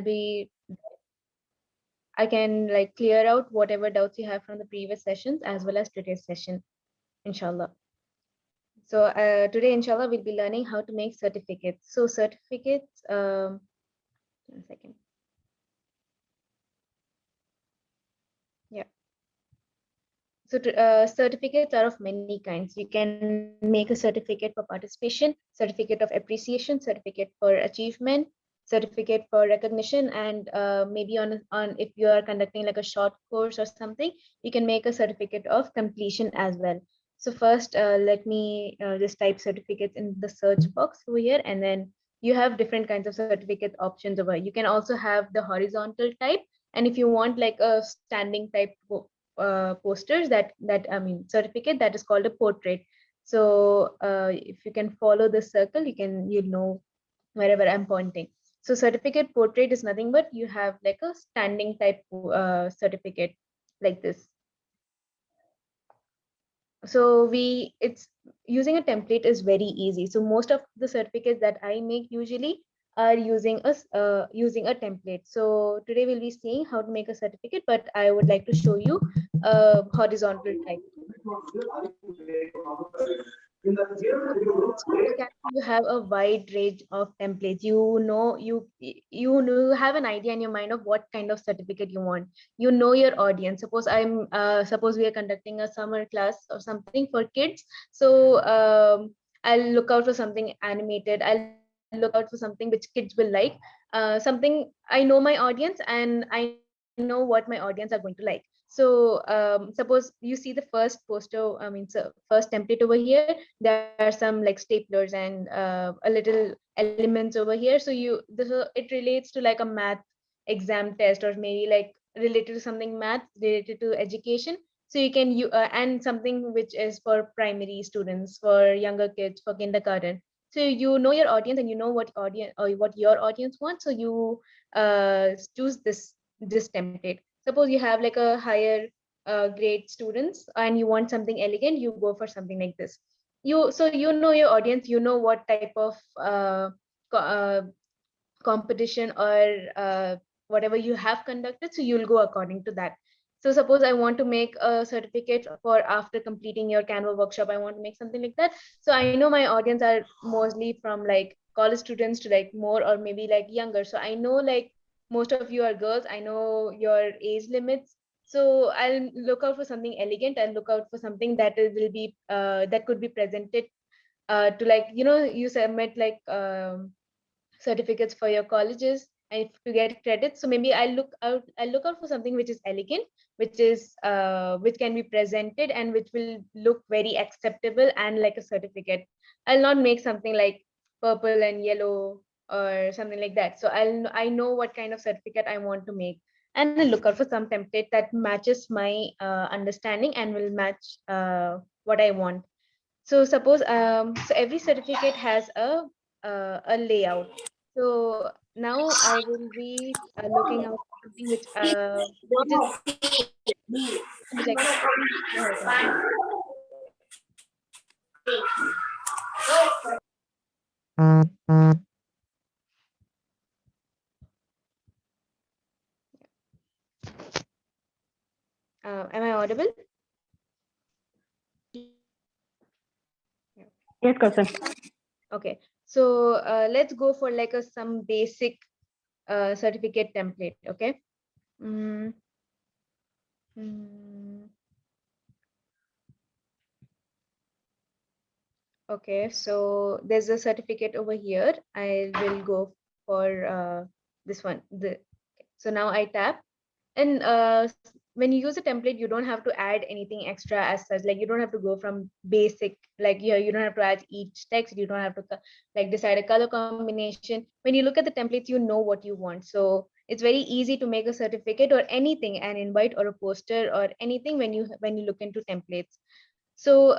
be, I can like clear out whatever doubts you have from the previous sessions as well as today's session, inshallah. So today, inshallah, we'll be learning how to make certificates. So certificates, 1 second. Yeah. So certificates are of many kinds. You can make a certificate for participation, certificate of appreciation, certificate for achievement, certificate for recognition, and maybe on if you are conducting like a short course or something, you can make a certificate of completion as well. So first, let me just type certificates in the search box over here, and then you have different kinds of certificate options over. You can also have the horizontal type, and if you want like a standing type posters, that I mean certificate, that is called a portrait. So if you can follow the circle, you'll know wherever I'm pointing. So certificate portrait is nothing but you have like a standing type certificate like this. So it's using a template is very easy. So most of the certificates that I make usually are using a template. So today we'll be seeing how to make a certificate, but I would like to show you a horizontal type. You have a wide range of templates. You have an idea in your mind of what kind of certificate you want. You know your audience. Suppose we are conducting a summer class or something for kids. So I'll look out for something animated. I'll look out for something which kids will like. Something I know my audience and I know what my audience are going to like. So suppose you see the first poster, I mean, so first template over here, there are some like staplers and a little elements over here. So it relates to like a math exam test, or maybe like related to something math related to education. So and something which is for primary students, for younger kids, for kindergarten. So you know your audience and you know what audience or what your audience wants. So you choose this template. Suppose you have like a higher grade students and you want something elegant, you go for something like this. You know your audience, you know what type of co- uh, competition or whatever you have conducted, so you'll go according to that. So suppose I want to make a certificate for after completing your Canva workshop, I want to make something like that. So I know my audience are mostly from like college students to like more or maybe like younger. So I know like most of you are girls, I know your age limits. So I'll look out for something elegant. I'll look out for something will be that could be presented to like, you submit like certificates for your colleges and if you get credits. So maybe I'll look out for something which is elegant, which can be presented and which will look very acceptable and like a certificate. I'll not make something like purple and yellow or something like that. So I know what kind of certificate I want to make, and I'll look out for some template that matches my understanding and will match what I want. So suppose so every certificate has a layout. So now I will be looking out for something which is like a horizontal. Am I audible? Yeah. Yes, Kaushal. Okay. So let's go for like some basic certificate template. Okay. Mm, mm, okay. So there's a certificate over here. I will go for this one. So now I tap. And when you use a template, you don't have to add anything extra as such. Like you don't have to go from basic, like you don't have to add each text. You don't have to like decide a color combination. When you look at the templates, you know what you want. So it's very easy to make a certificate or anything, an invite or a poster or anything when you look into templates. So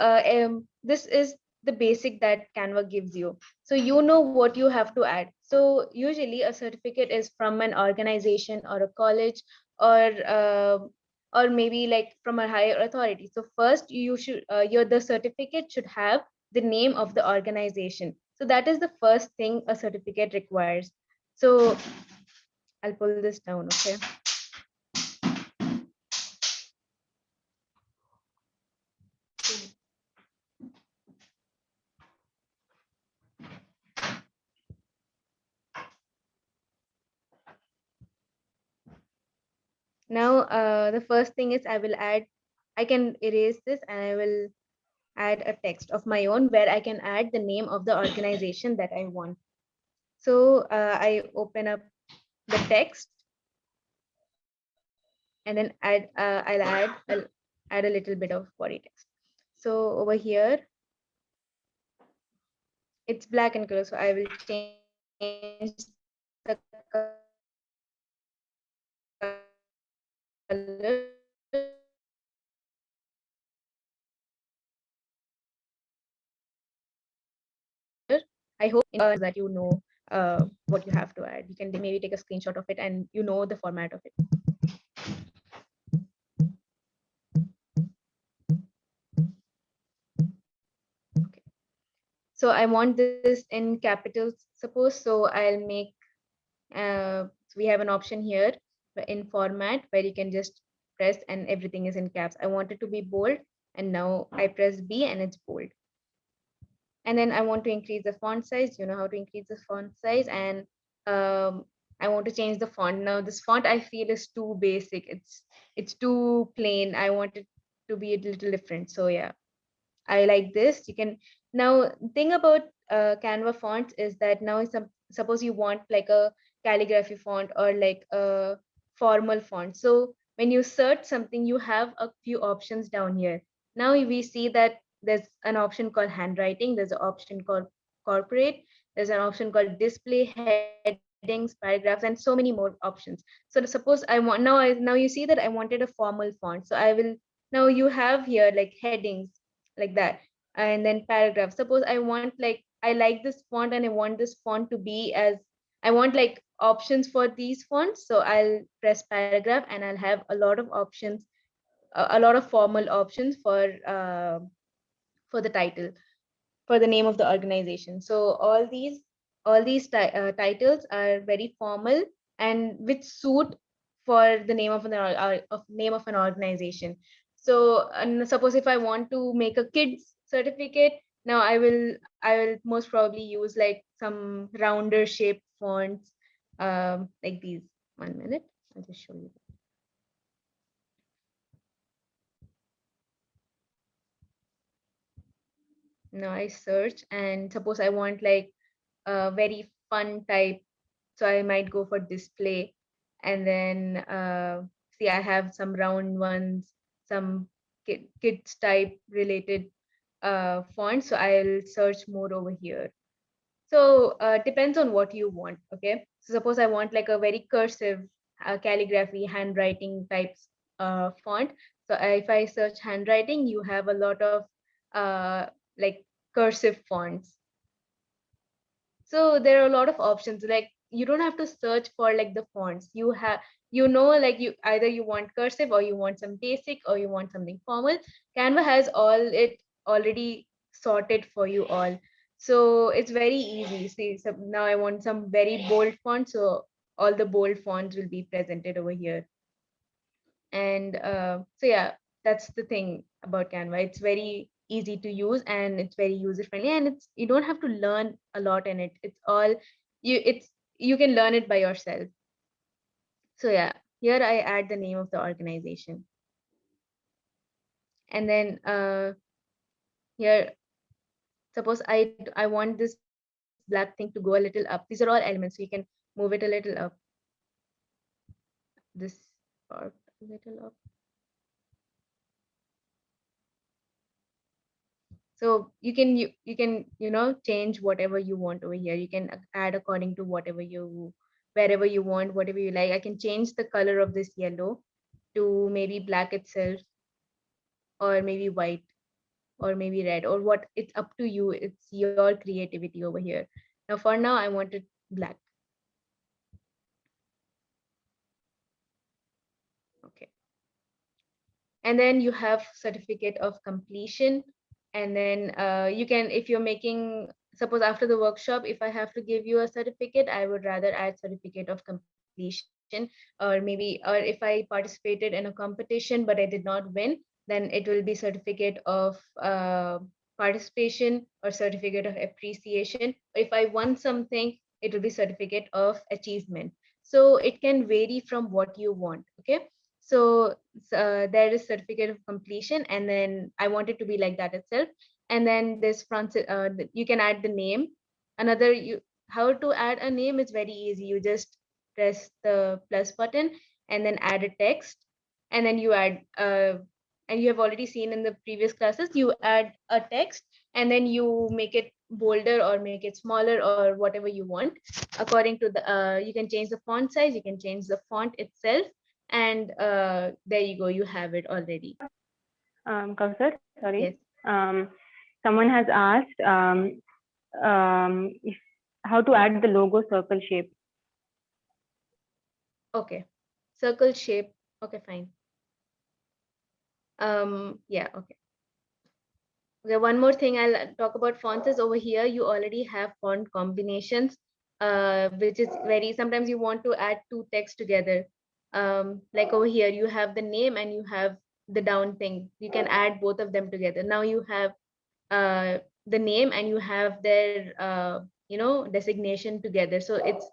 this is the basic that Canva gives you. So you know what you have to add. So usually a certificate is from an organization or a college, or maybe like from a higher authority. So first you should the certificate should have the name of the organization. So that is the first thing a certificate requires. So I'll pull this down, okay? Now, the first thing is I can erase this and I will add a text of my own where I can add the name of the organization that I want. So I open up the text and then I'll add a little bit of body text. So over here, it's black in color. So I will change the color. I hope that you know what you have to add. You can maybe take a screenshot of it and you know the format of it. Okay. So I want this in capitals, suppose. So I'll make, so we have an option here in format where you can just press and everything is in caps. I want it to be bold and now I press B and it's bold. And then I want to increase the font size. You know how to increase the font size. And I want to change the font. Now this font I feel is too basic. It's too plain. I want it to be a little different. So yeah, I like this. You can now thing about Canva fonts is that now suppose you want like a calligraphy font or like a formal font. So when you search something, you have a few options down here. Now we see that there's an option called handwriting. There's an option called corporate. There's an option called display, headings, paragraphs, and so many more options. So suppose I want now you see that I wanted a formal font. So I will now you have here like headings like that and then paragraph. Suppose I want like I like this font and I want this font to be as I want like options for these fonts, so I'll press paragraph and I'll have a lot of options, a lot of formal options for the title, for the name of the organization. So all these titles are very formal and which suit for the name of name of an organization. So and suppose if I want to make a kids certificate, now I will most probably use like some rounder shaped fonts, like these. 1 minute, I'll just show you. Now I search and suppose I want like a very fun type, so I might go for display. And then see, I have some round ones, some kids type related fonts, so I'll search more over here. So depends on what you want. Okay, so suppose I want like a very cursive calligraphy handwriting types font. So if I search handwriting, you have a lot of like cursive fonts. So there are a lot of options. Like you don't have to search for like the fonts. You have, you know, like you either you want cursive or you want some basic or you want something formal. Canva has all it already sorted for you all. So it's very easy. See, so now I want some very bold fonts. So all the bold fonts will be presented over here. And so yeah, that's the thing about Canva. It's very easy to use and it's very user friendly, and it's you don't have to learn a lot in it. It's all you can learn it by yourself. So yeah, here I add the name of the organization. And then here, suppose I want this black thing to go a little up. These are all elements, so you can move it a little up. This part a little up. So you can change whatever you want over here. You can add according to whatever you wherever you want, whatever you like. I can change the color of this yellow to maybe black itself, or maybe white, or maybe red, or what. It's up to you. It's your creativity over here. Now for now I want it black. Okay. And then you have certificate of completion. And then you can, if you're making, suppose after the workshop, if I have to give you a certificate, I would rather add certificate of completion. or maybe, or if I participated in a competition but I did not win, then it will be certificate of participation or certificate of appreciation. Or if I won something, it will be certificate of achievement. So it can vary from what you want. Okay. So there is certificate of completion, and then I want it to be like that itself. And then this front, you can add the name. Another, you, how to add a name is very easy. You just press the plus button and then add a text, and then you add and you have already seen in the previous classes, you add a text and then you make it bolder or make it smaller or whatever you want according to the you can change the font size, you can change the font itself, and there you go, you have it already. Kausar, sorry. Yes. Someone has asked if, how to add the logo circle shape. Okay. Circle shape. Okay, fine. Yeah, okay. Okay, one more thing I'll talk about fonts is over here, you already have font combinations, which is very, sometimes you want to add two texts together. Like over here, you have the name and you have the down thing. You can add both of them together. Now you have the name and you have their, designation together. So it's,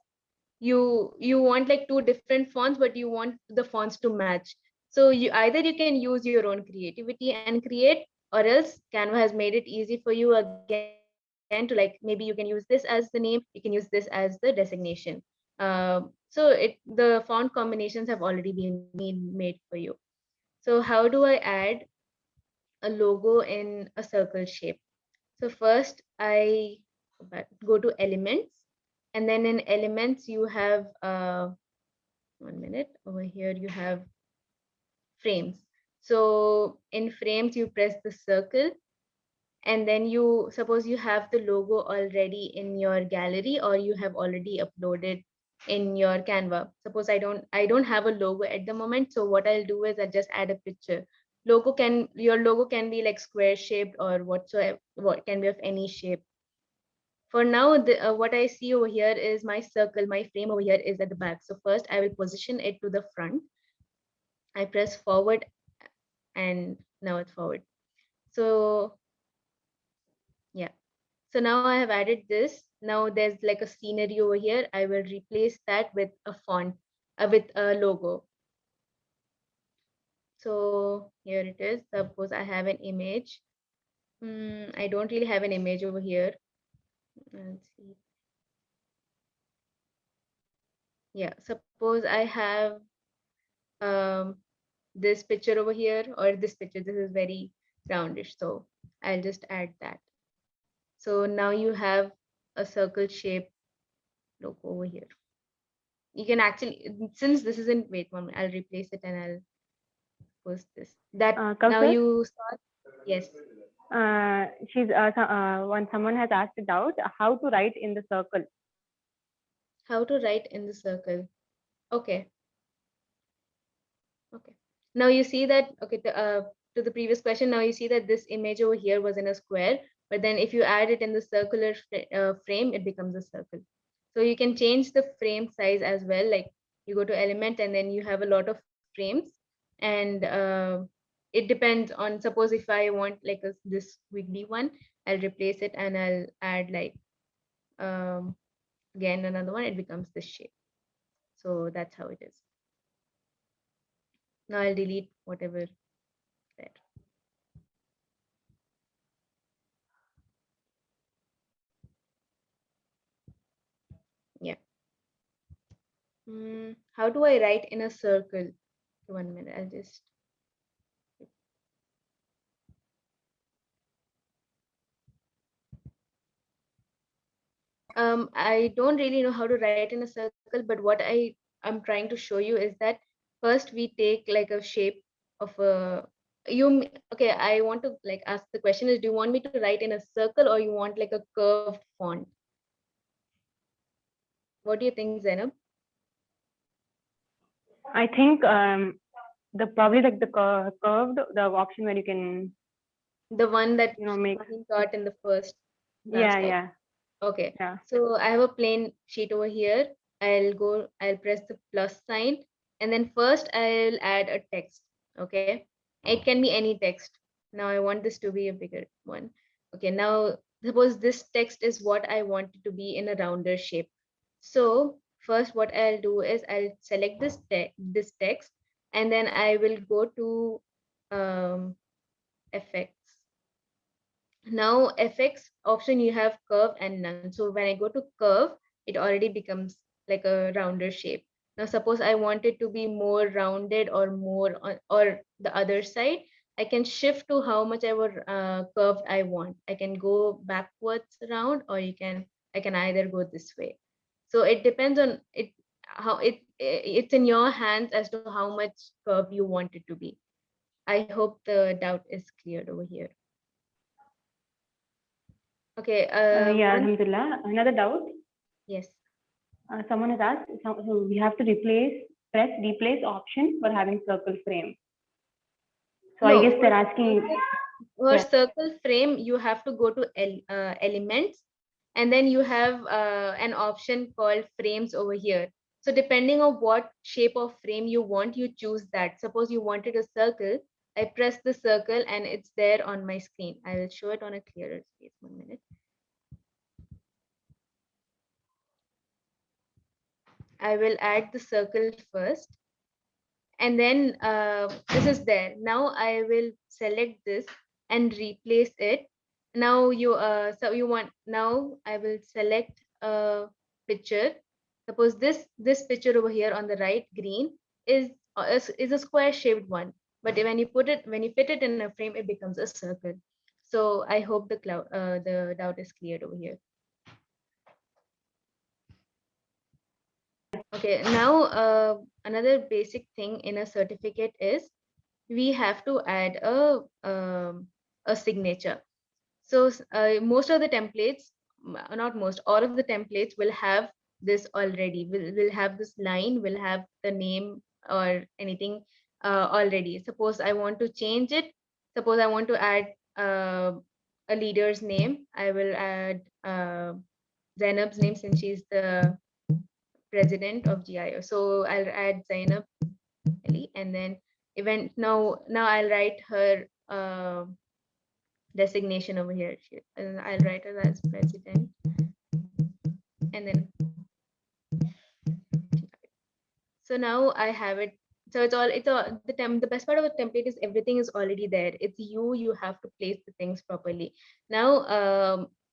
you want like two different fonts, but you want the fonts to match. So you either you can use your own creativity and create, or else Canva has made it easy for you again to like, maybe you can use this as the name, you can use this as the designation. So the font combinations have already been made for you. So how do I add a logo in a circle shape? So first I go to elements, and then in elements you have 1 minute, over here you have frames. So in frames you press the circle, and then you suppose you have the logo already in your gallery or you have already uploaded in your Canva. Suppose I don't have a logo at the moment, so what I'll do is I'll just add a picture. Your logo can be like square shaped or whatsoever, what can be of any shape. For now, what I see over here is my circle, my frame over here is at the back. So first I will position it to the front. I press forward, and now it's forward. So yeah. So now I have added this. Now there's like a scenery over here. I will replace that with a font, with a logo. So here it is. Suppose I have an image. I don't really have an image over here. Let's see. Yeah, suppose I have um, this picture over here, or this picture. This is very roundish, so I'll just add that. So now you have a circle shape logo over here. You can actually, since this isn't, wait one minute, I'll replace it and I'll post this. That now Kausar? you saw. Yes. When someone has asked a doubt, how to write in the circle. How to write in the circle. Okay. Okay. Now you see that, okay, to the previous question, now you see that this image over here was in a square, but then if you add it in the circular frame, it becomes a circle. So you can change the frame size as well. Like you go to element and then you have a lot of frames, and it depends on, suppose if I want like this wiggly one, I'll replace it and I'll add like again another one, it becomes this shape. So that's how it is. Now I'll delete whatever there. Yeah. How do I write in a circle? 1 minute, I'll just. I don't really know how to write in a circle, but what I'm trying to show you is that first we take like a shape of a okay, I want to like ask the question is, do you want me to write in a circle or you want like a curved font? What do you think, Zainab? I think the probably like the curved, the option where you can, The one that make. Shaheen got in the first Yeah, class, right? yeah, Okay. yeah. So I have a plain sheet over here. I'll press the plus sign, and then first I'll add a text. Okay, it can be any text. Now I want this to be a bigger one. Okay, now suppose this text is what I want it to be in a rounder shape. So first what I'll do is I'll select this text, and then I will go to effects. Now FX option, you have curve and none. So when I go to curve, it already becomes like a rounder shape. Now suppose I want it to be more rounded or more on, or the other side, I can shift to how much ever curved I want. I can go backwards around, or I can either go this way. So it depends on it, how it's in your hands as to how much curve you want it to be. I hope the doubt is cleared over here. Okay, Yeah, one, Alhamdulillah. Another doubt. yes. Someone has asked, so we have to press replace option for having circle frame. So I No, guess they're asking, for yeah. circle frame, you have to go to elements, and then you have an option called frames over here. So depending on what shape of frame you want, you choose that. Suppose you wanted a circle, I press the circle and it's there on my screen. I will show it on a clearer space. 1 minute. I will add the circle first, and then this is there. Now I will select this and replace it. Now so you want, now I will select a picture. Suppose this picture over here on the right, green, is a square shaped one, but when you fit it in a frame, it becomes a circle. So I hope the doubt is cleared over here. Okay, now another basic thing in a certificate is we have to add a signature. So most of the templates, not most, all of the templates will have this already. Will have this line, will have the name or anything already. Suppose I want to change it. Suppose I want to add a leader's name. I will add Zainab's name since she's the president of GIO. So I'll add Zainab Ali, and then event. Now I'll write her designation over here. And I'll write her as president, and then so now I have it. So it's all the best part of the template is everything is already there. It's you have to place the things properly. Now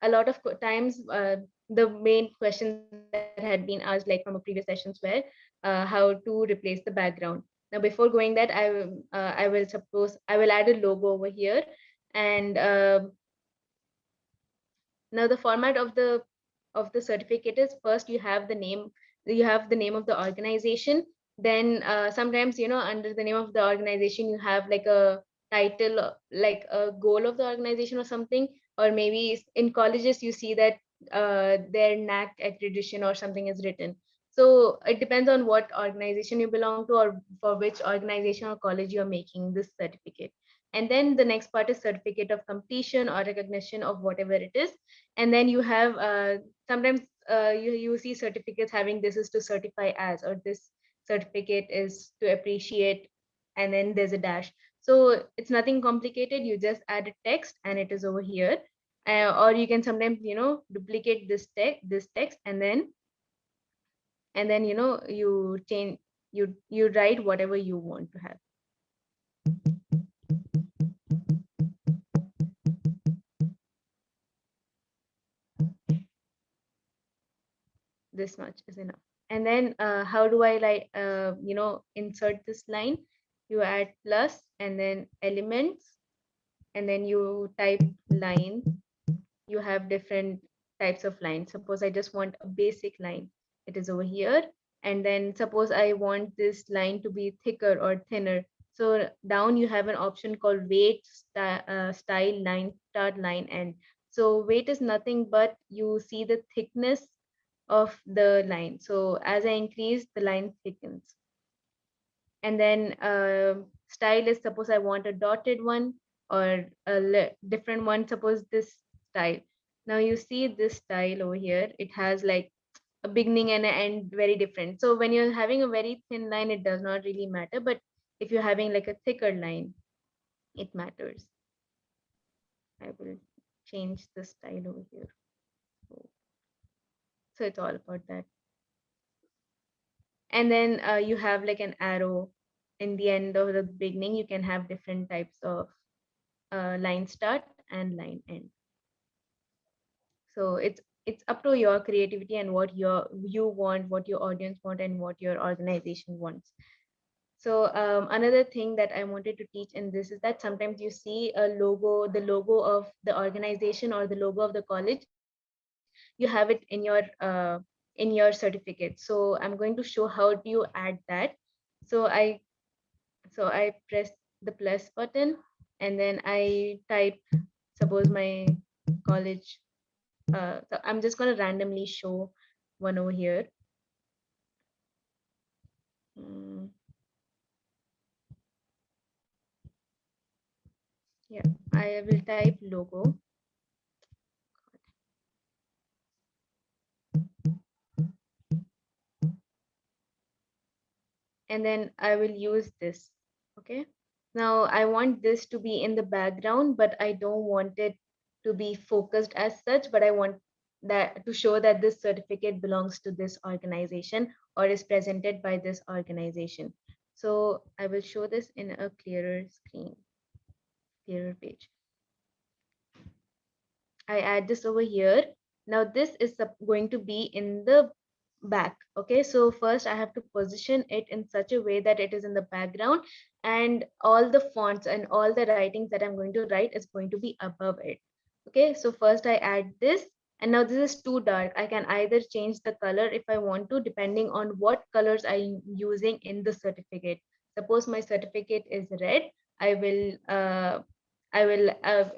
a lot of times the main questions that had been asked like from a previous sessions were how to replace the background. Now before going that, I will add a logo over here, and now the format of the certificate is, first you have the name of the organization. Then sometimes, under the name of the organization, you have like a title, like a goal of the organization or something. Or maybe in colleges you see that their NAC accreditation or something is written. So it depends on what organization you belong to, or for which organization or college you're making this certificate. And then the next part is certificate of completion or recognition of whatever it is. And then you have sometimes you see certificates having, this is to certify as, or this certificate is to appreciate, and then there's a dash. So it's nothing complicated, you just add a text and it is over here. Or you can sometimes duplicate this text, and then you change, you write whatever you want to have. This much is enough. And then how do I like insert this line? You add plus and then elements, and then you type line. You have different types of lines. Suppose I just want a basic line, it is over here. And then suppose I want this line to be thicker or thinner, so down you have an option called weight, style, line start, line end. So weight is nothing but you see the thickness of the line. So as I increase, the line thickens. And then style is, suppose I want a dotted one or a different one. Suppose this style. Now you see this style over here, it has like a beginning and an end very different. So when you're having a very thin line, it does not really matter. But if you're having like a thicker line, it matters. I will change the style over here. So it's all about that. And then you have like an arrow in the end of the beginning. You can have different types of line start and line end. So it's up to your creativity and what you want, what your audience want, and what your organization wants. So another thing that I wanted to teach in this is that sometimes you see a logo, the logo of the organization or the logo of the college, you have it in your certificate. So I'm going to show how do you add that. So I press the plus button, and then I type, suppose my college. So I'm just going to randomly show one over here. Mm, yeah, I will type logo. And then I will use this. Okay. Now I want this to be in the background, but I don't want it to be focused as such, but I want that to show that this certificate belongs to this organization or is presented by this organization. So I will show this in a clearer screen, clearer page. I add this over here. Now this is going to be in the back. Okay, so first I have to position it in such a way that it is in the background, and all the fonts and all the writings that I'm going to write is going to be above it. Okay, so first I add this, and now this is too dark. I can either change the color if I want to, depending on what colors I'm using in the certificate. Suppose my certificate is red, I will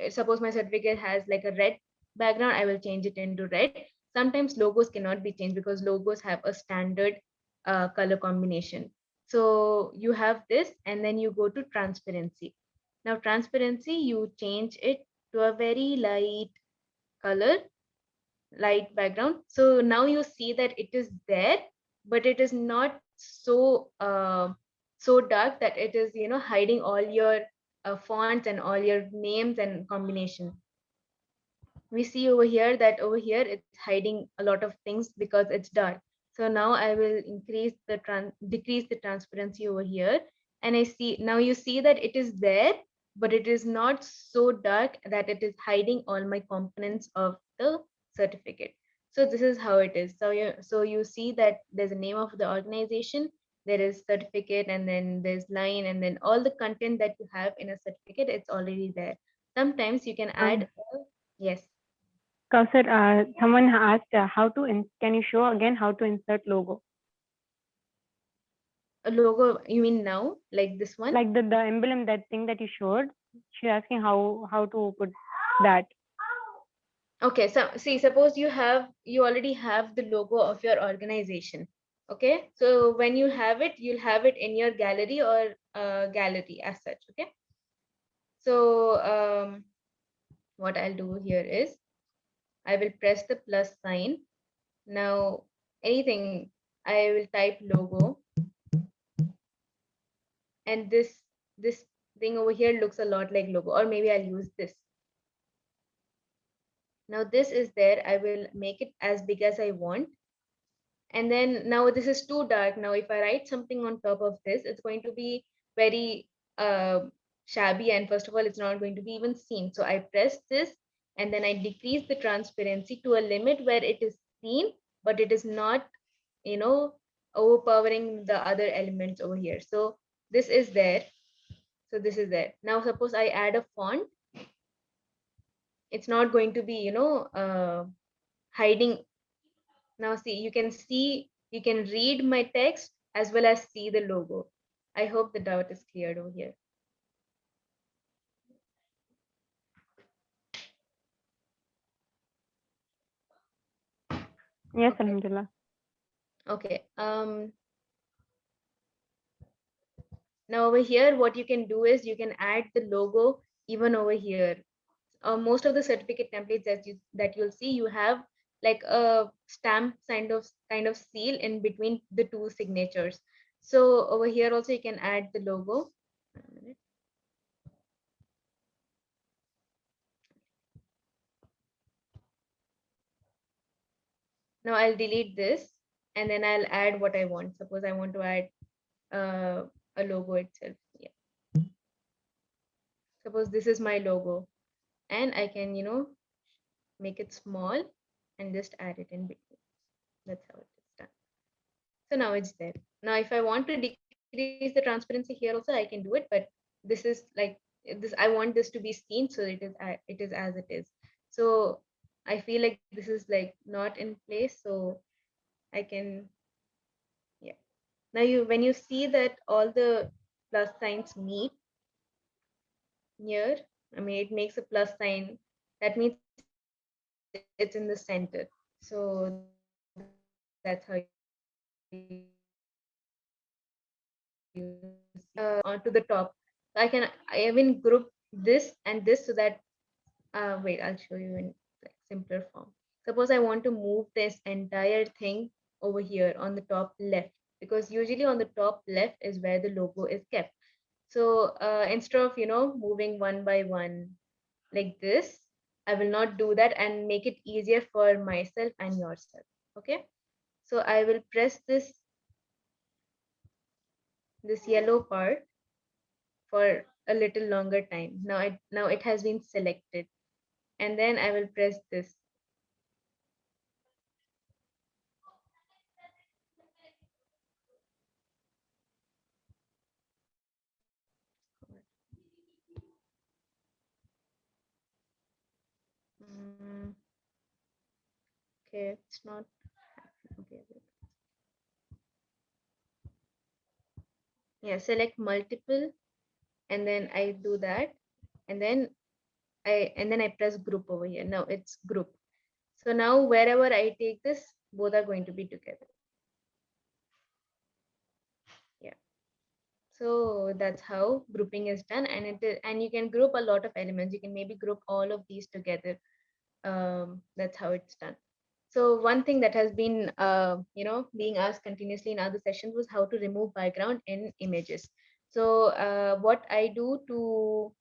suppose my certificate has like a red background, I will change it into red. Sometimes logos cannot be changed because logos have a standard color combination. So you have this, and then you go to transparency. Now transparency, you change it to a very light color, light background. So now you see that it is there, but it is not so dark that it is, hiding all your fonts and all your names and combination. We see over here that over here it's hiding a lot of things because it's dark. So now I will decrease the transparency over here, and I see now you see that it is there, but it is not so dark that it is hiding all my components of the certificate. So this is how it is. So you see that there's a name of the organization, there is certificate, and then there's line, and then all the content that you have in a certificate, it's already there. Sometimes you can add yes. Kausar, someone asked can you show again how to insert logo? A logo, you mean now, like this one? Like the emblem, that thing that you showed. She's asking how to put that. Okay, so see, suppose you already have the logo of your organization. Okay, so when you have it, you'll have it in your gallery or gallery as such. Okay, so what I'll do here is I will press the plus sign. Now anything, I will type logo, and this thing over here looks a lot like logo, or maybe I'll use this. Now this is there, I will make it as big as I want. And then now this is too dark. Now if I write something on top of this, it's going to be very shabby, and first of all, it's not going to be even seen. So I press this, and then I decrease the transparency to a limit where it is seen, but it is not, overpowering the other elements over here. So this is there. So this is there. Now suppose I add a font, it's not going to be, hiding. Now see, you can read my text as well as see the logo. I hope the doubt is cleared over here. Yes, Okay. Alhamdulillah. Okay. Now over here, what you can do is you can add the logo even over here. Most of the certificate templates that you'll see, you have like a stamp kind of seal in between the two signatures. So over here also you can add the logo. 1 minute. Now I'll delete this and then I'll add what I want. Suppose I want to add uh, a logo itself. Yeah. Suppose this is my logo and I can, make it small and just add it in between. That's how it is done. So now it's there. Now, if I want to decrease the transparency here also, I can do it, but this is like this. I want this to be seen, so it is as it is. So I feel like this is like not in place, so I can, yeah. Now when you see that all the plus signs meet here, I mean it makes a plus sign. That means it's in the center. So that's how you see. Onto the top. I can even group this and this so that I even group this and this so that wait, I'll show you in like simpler form. Suppose I want to move this entire thing over here on the top left, because usually on the top left is where the logo is kept. So instead of moving one by one like this, I will not do that and make it easier for myself and yourself. Okay, so I will press this yellow part for a little longer time. Now it has been selected, and then I will press this. Mm, okay, it's not okay. Yeah, select multiple, and then I do that, and then I press group over here. Now it's group. So now wherever I take this, both are going to be together. Yeah. So that's how grouping is done, and and you can group a lot of elements. You can maybe group all of these together. That's how it's done. So one thing that has been being asked continuously in other sessions was how to remove background in images. So what I do to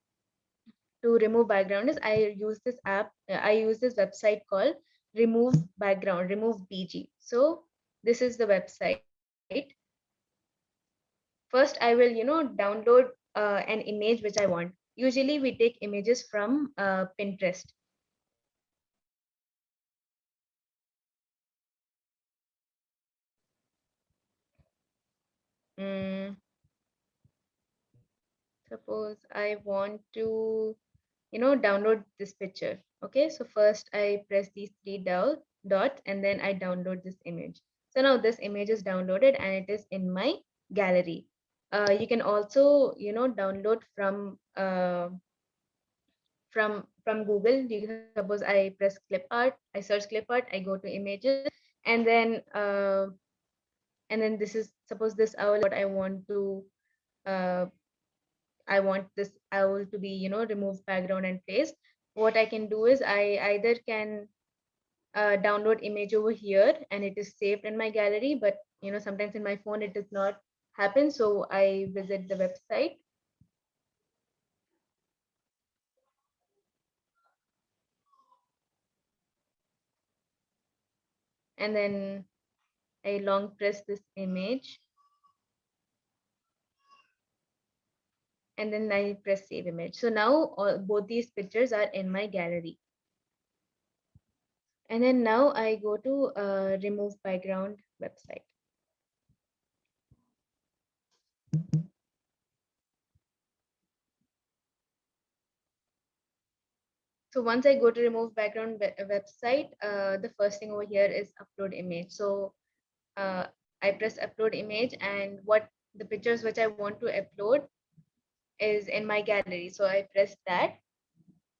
remove background is I use this website called remove background, remove BG. So this is the website. First I will download an image which I want. Usually we take images from Pinterest. Mm, suppose I want to download this picture. Okay, so first I press these three dots and then I download this image. So now this image is downloaded and it is in my gallery. You can also download from Google. Suppose I press clip art, I search clip art, I go to images, and then this is, suppose this owl what I want to uh, I want this owl to be, remove background and face. What I can do is I either can download image over here and it is saved in my gallery, but sometimes in my phone it does not happen. So I visit the website and then I long press this image and then I press save image. So now both these pictures are in my gallery. And then now I go to remove background website. So once I go to remove background website, the first thing over here is upload image. So uh, I press upload image, and what the pictures which I want to upload is in my gallery. So I press that,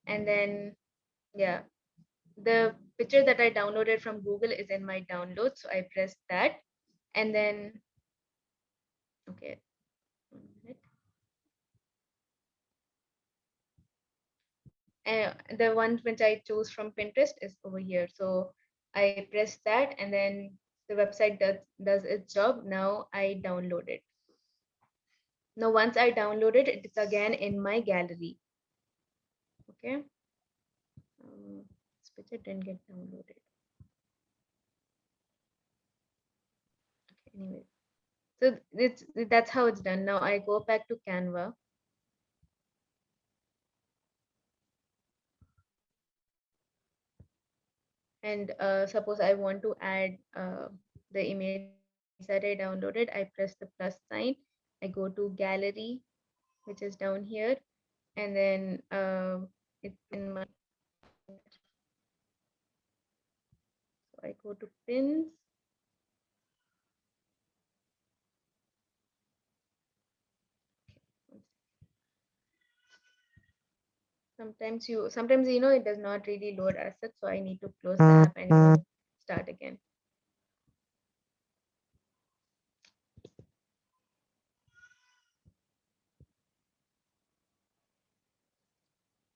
and then yeah, the picture that I downloaded from Google is in my download. So I press that, and then okay, 1 minute. The one which I chose from Pinterest is over here. So I press that, and then the website does its job. Now I download it. Now once I download it, it's again in my gallery. Okay. This picture didn't get downloaded. Okay, anyway. So that's how it's done. Now I go back to Canva. And suppose I want to add the image that I downloaded. I press the plus sign. I go to gallery, which is down here, and then it's in my. So I go to pins. Sometimes it does not really load as such, so I need to close the app and start again.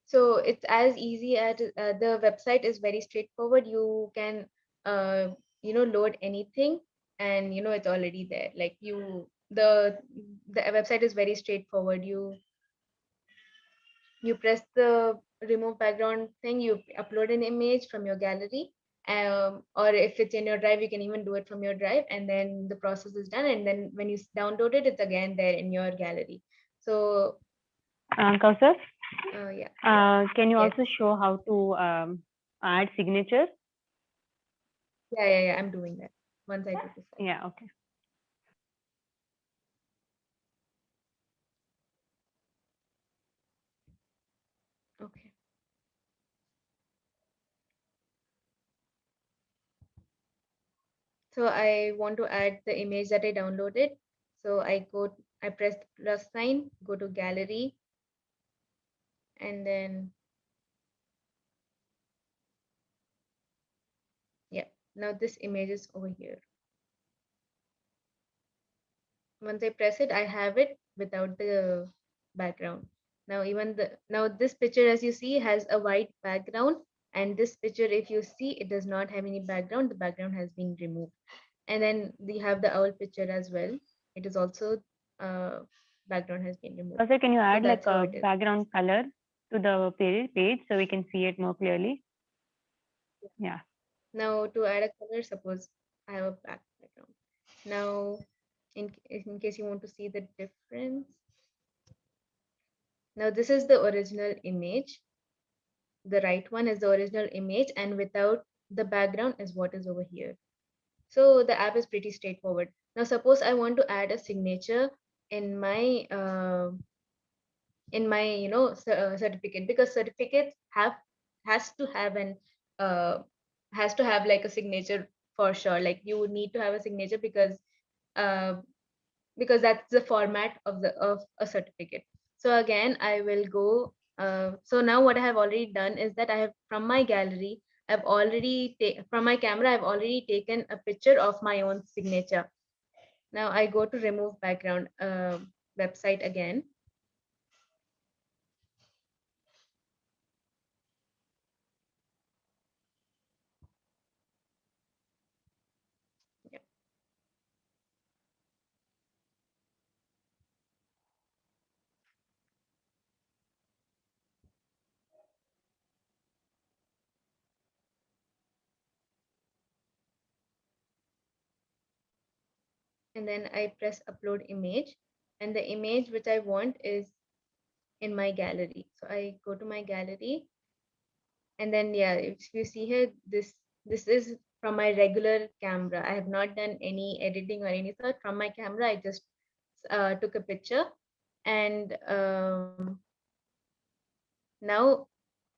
So it's as easy as the website is very straightforward. You can load anything, and it's already there. Like the website is very straightforward. You press the remove background thing, you upload an image from your gallery, or if it's in your drive, you can even do it from your drive, and then the process is done, and then when you download it, it's again there in your gallery. So Kausar, yeah. can you Yes. also show how to add signatures? Yeah, I'm doing that once I go to site. Yeah, okay. Okay. So I want to add the image that I downloaded. So I press the plus sign, go to gallery, and then, yeah, now this image is over here. Once I press it, I have it without the background. Now this picture, as you see, has a white background, and this picture, if you see, it does not have any background. The background has been removed. And then we have the owl picture as well. It is also background has been removed. Kausar, can you So add like that's how a it is. background color to the page so we can see it more clearly? Yeah. Now to add a color, suppose I have a black background. Now, in case you want to see the difference, now this is the original image. The right one is the original image, and without the background is what is over here. So the app is pretty straightforward. Now suppose I want to add a signature in my certificate, because certificates has to have an uh, has to have like a signature for sure. Like you would need to have a signature uh, because that's the format of a certificate. So again, I will go. So now what I have already done is that I have, from my gallery, from my camera, I've already taken a picture of my own signature. Now I go to remove background website again. Yeah. And then I press upload image, and the image which I want is in my gallery. So I go to my gallery, and then yeah, if you see here, this is from my regular camera. I have not done any editing or any sort. From my camera, I just took a picture, and now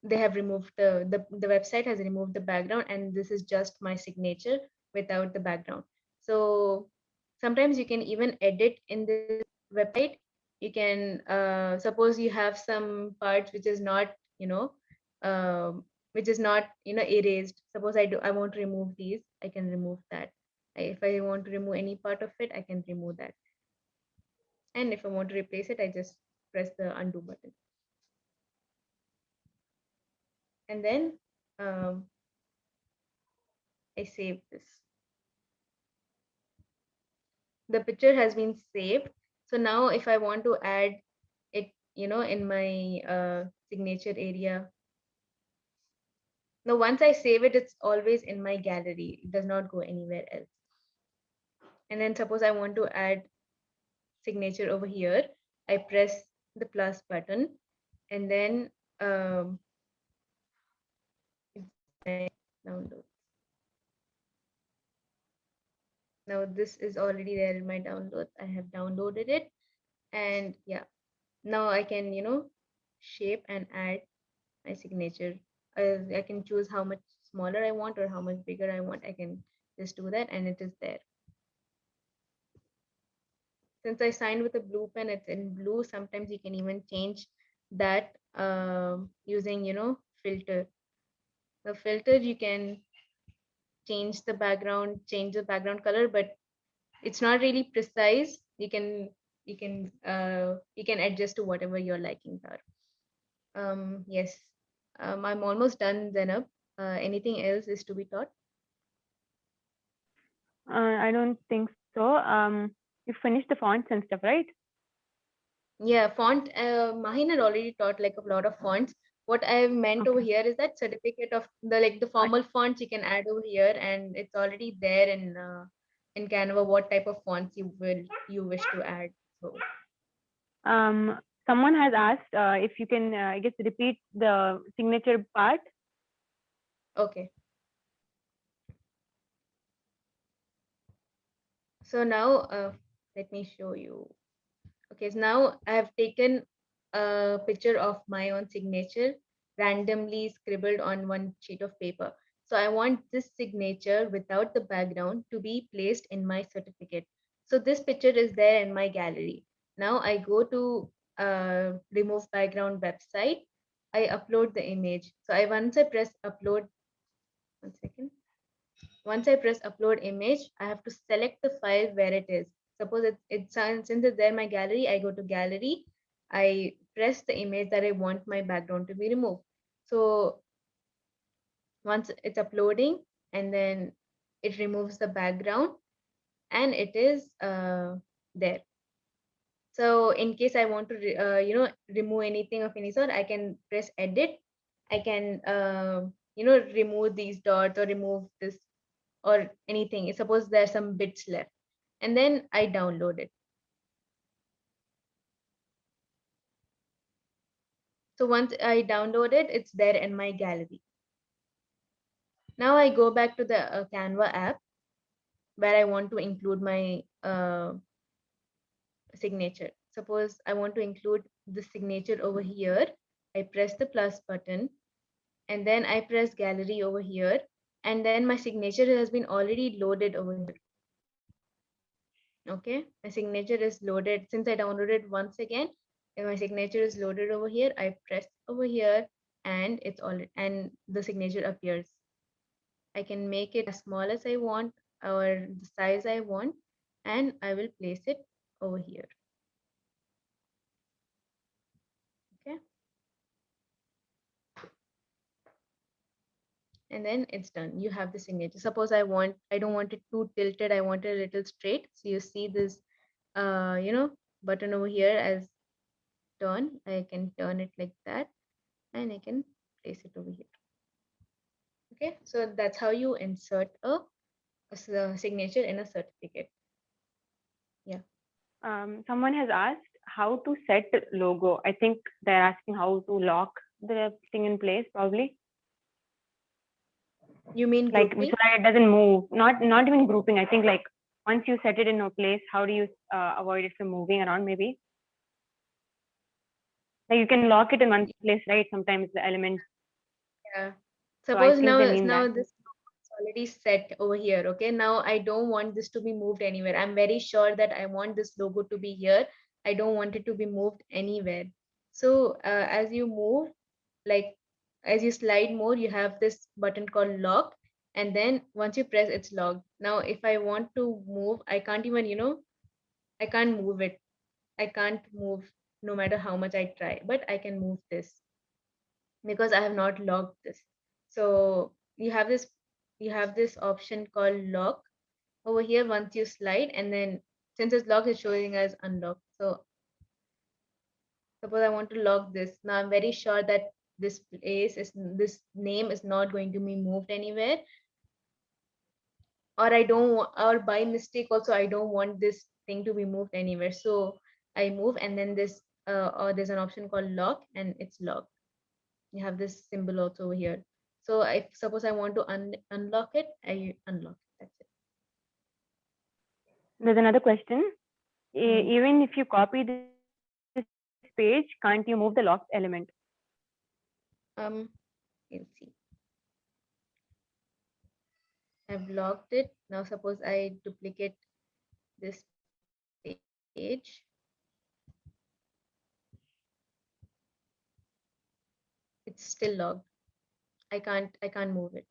they have removed the website has removed the background, and this is just my signature without the background. So sometimes you can even edit in this website. You can suppose you have some parts which is not erased. Suppose I want to remove these, I can remove that. If I want to remove any part of it, I can remove that. And if I want to replace it, I just press the undo button. And then um, I save this. The picture has been saved. So now if I want to add it, in my signature area. Now, once I save it, it's always in my gallery. It does not go anywhere else. And then suppose I want to add signature over here. I press the plus button, and then I download. Now this is already there in my downloads. I have downloaded it, and yeah, now I can shape and add my signature. I can choose how much smaller I want or how much bigger I want. I can just do that, and it is there. Since I signed with a blue pen, it's in blue. Sometimes you can even change that using filter. The filter, you can change the background color, but it's not really precise. You can adjust to whatever your likings are. Yes. I'm almost done, Zainab. Anything else is to be taught? I don't think so. You finished the fonts and stuff, right? Yeah, font. Mahin had already taught like a lot of fonts. What I meant over Okay. here is that certificate of the formal fonts you can add over here, and it's already there in Canva what type of fonts you wish to add. So Someone has asked if you can, I guess, repeat the signature part. okay. So now let me show you. Okay, so now I have taken a picture of my own signature randomly scribbled on one sheet of paper. So I want this signature without the background to be placed in my certificate. So this picture is there in my gallery. Now I go to remove background website. I upload the image. So once I press upload, 1 second. Once I press upload image, I have to select the file where it is. Suppose since it's there in my gallery, I go to gallery, I press the image that I want my background to be removed. So once it's uploading, and then it removes the background, and it is there. So in case I want to remove anything of any sort, I can press edit. I can remove these dots or remove this or anything. Suppose there's some bits left, and then I download it. So once I download it, it's there in my gallery. Now I go back to the Canva app where I want to include my signature. Suppose I want to include the signature over here. I press the plus button, and then I press gallery over here, and then my signature has been already loaded over here. Okay, my signature is loaded. Since I downloaded once again, and my signature is loaded over here, I press over here, and it's all, and the signature appears. I can make it as small as I want or the size I want, and I will place it over here. Okay, and then it's done. You have the signature. Suppose I don't want it too tilted, I want it a little straight. So you see this button over here as turn. I can turn it like that, and I can place it over here. Okay, so that's how you insert a signature in a certificate. Yeah. Someone has asked how to set logo. I think they're asking how to lock the thing in place, probably. You mean Like grouping? so that it doesn't move. Not even grouping. I think like once you set it in a place, how do you avoid it from moving around? Maybe like you can lock it in one place, right? Sometimes the elements. Yeah. So I Suppose think now they mean that. this is already set over here. Okay. Now I don't want this to be moved anywhere. I'm very sure that I want this logo to be here. I don't want it to be moved anywhere. So as you move, like as you slide more, you have this button called lock. And then once you press, it's locked. Now, if I want to move, I can't even, I can't move it. I can't move no matter how much I try, but I can move this because I have not logged this. So you have this you have this option called lock over here. Once you slide, and then since it's locked, it's showing as unlocked. So suppose I want to lock this. Now I'm very sure that this name is not going to be moved anywhere, or I don't want, or by mistake also I don't want this thing to be moved anywhere. So I move, and then this or there's an option called lock, and it's locked. You have this symbol also over here. So if suppose I want to unlock it, I unlock it. That's it. There's another question. Mhm. Even if you copy this page, can't you move the locked element? You'll see. I've locked it. Now suppose I duplicate this page. It's still locked. I can't move it.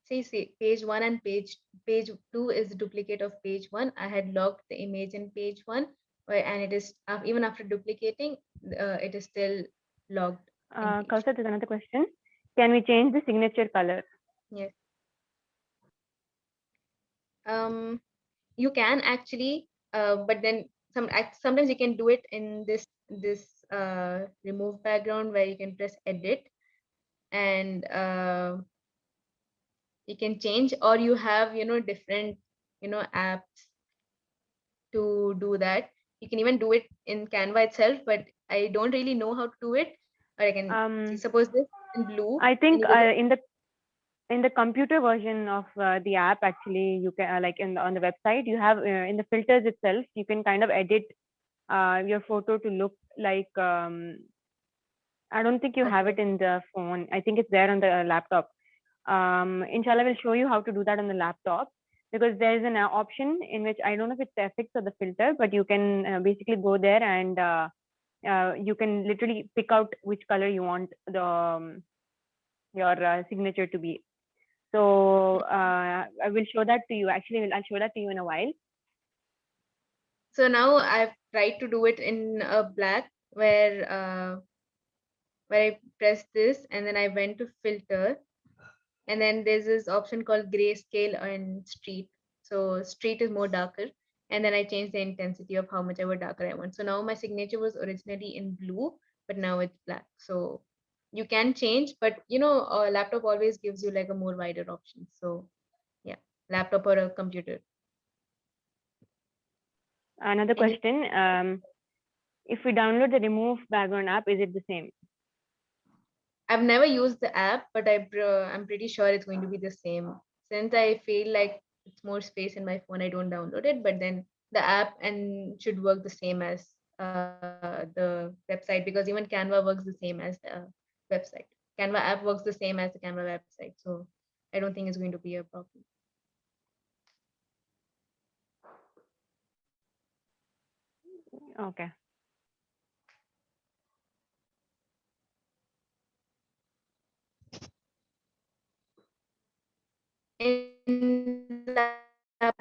See, page one and page two is the duplicate of page one. I had locked the image in page one, and it is even after duplicating, it is still locked in page Kausar, there's another question. Can we change the signature color? two. Yes. You can actually, but then sometimes you can do it in this remove background where you can press edit, and you can change, or you have different apps to do that. You can even do it in Canva itself, but I don't really know how to do it. Or I can see, suppose this in blue, I and think you go to in the computer version of the app, actually, you can like on the website, you have in the filters itself, you can kind of edit your photo to look like. I don't think you have okay. it in the phone. I think it's there on the laptop. Inshallah, we'll show you how to do that on the laptop, because there is an option in which I don't know if it's the effects or the filter, but you can basically go there and you can literally pick out which color you want your signature to be. So I will show that to you. Actually, I'll show that to you in a while. So now I've tried to do it in a black, where I press this, and then I went to filter, and then there's this option called grayscale and street. So street is more darker, and then I changed the intensity of how much ever darker I want. So now my signature was originally in blue, but now it's black. So you can change, but a laptop always gives you like a more wider option. So yeah, laptop or a computer. Another And question. If we download the remove background app, is it the same? I've never used the app, but I'm pretty sure it's going to be the same. Since I feel like it's more space in my phone, I don't download it. But then the app and should work the same as the website, because even Canva works the same as the website. Canva app works the same as the Canva website, so I don't think it's going to be a problem. Okay. In laptop,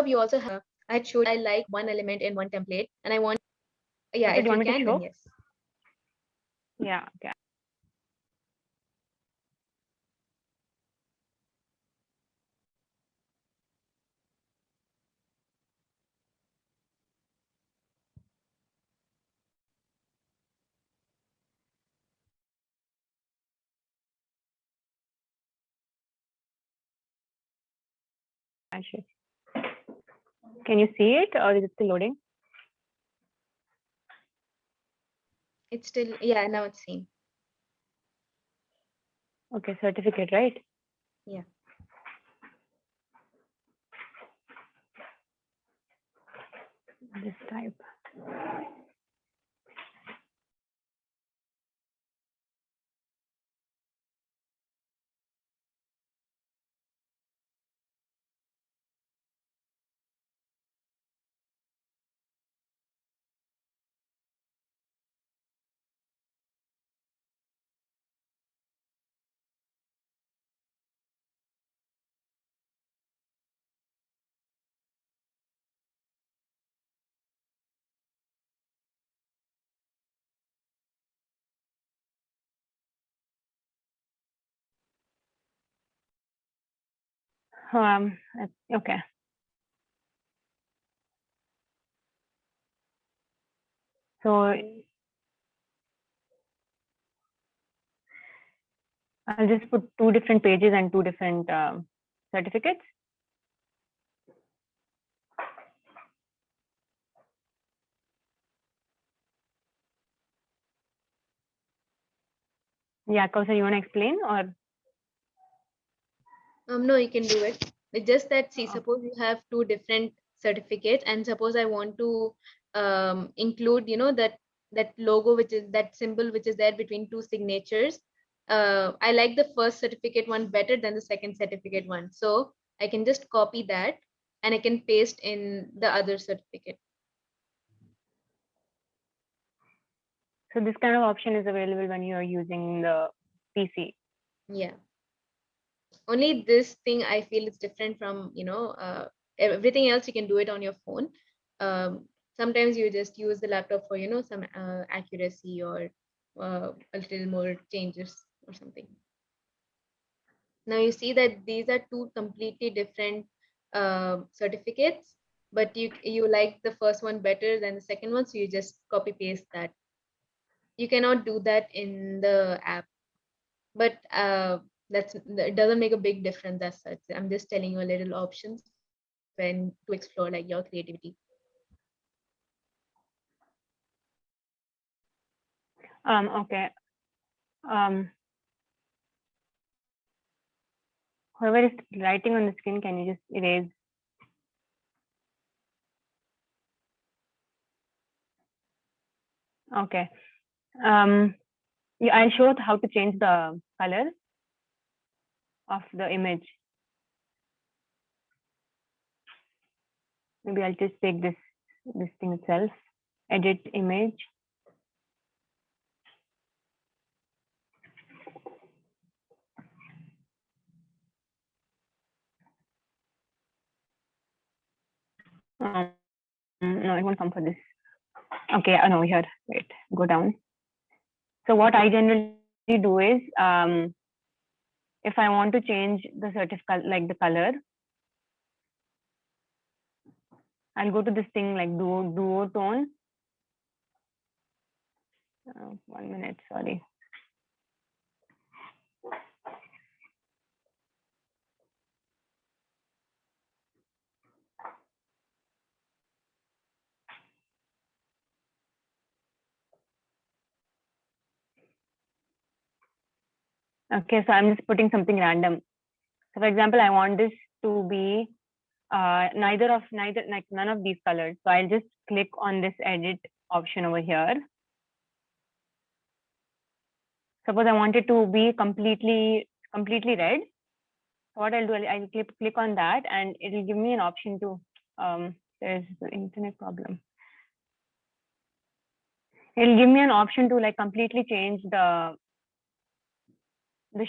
you also have. I had showed I like one element in one template, and I want. Yeah, Also, do if you you want me to can, then show? yes. Yeah. Okay. I should. Can you see it, or is it still loading? It's still, yeah, now it's same. Okay, certificate, right? Yeah. This type. Okay. So I'll just put 2 different pages and 2 different certificates. Yeah, Kausar, you want to explain or? No, you can do it. It's just that, see, suppose you have 2 different certificates, and suppose I want to include, that logo, which is that symbol, which is there between 2 signatures. I like the first certificate one better than the second certificate one. So I can just copy that and I can paste in the other certificate. So this kind of option is available when you are using the PC. Yeah. Only this thing I feel is different from, everything else you can do it on your phone. Sometimes you just use the laptop for, some accuracy or a little more changes or something. Now you see that these are 2 completely different certificates, but you like the first one better than the second one, so you just copy paste that. You cannot do that in the app, but it doesn't make a big difference as such. I'm just telling you a little options when to explore like your creativity. Okay. Whoever is writing on the screen, can you just erase? Okay. Yeah, I'll show how to change the color of the image. Maybe I'll just take this thing itself, edit image. No, it won't come for this. Okay, no, here, wait, go down. So what I generally do is, if I want to change the certificate, like the color, I'll go to this thing like duo tone. 1 minute, sorry. Okay, so I'm just putting something random. So for example, I want this to be neither like none of these colors. So I'll just click on this edit option over here. Suppose I want it to be completely red. So what I'll do, I'll click on that, and it'll give me an option to. There's the internet problem. It'll give me an option to like completely change the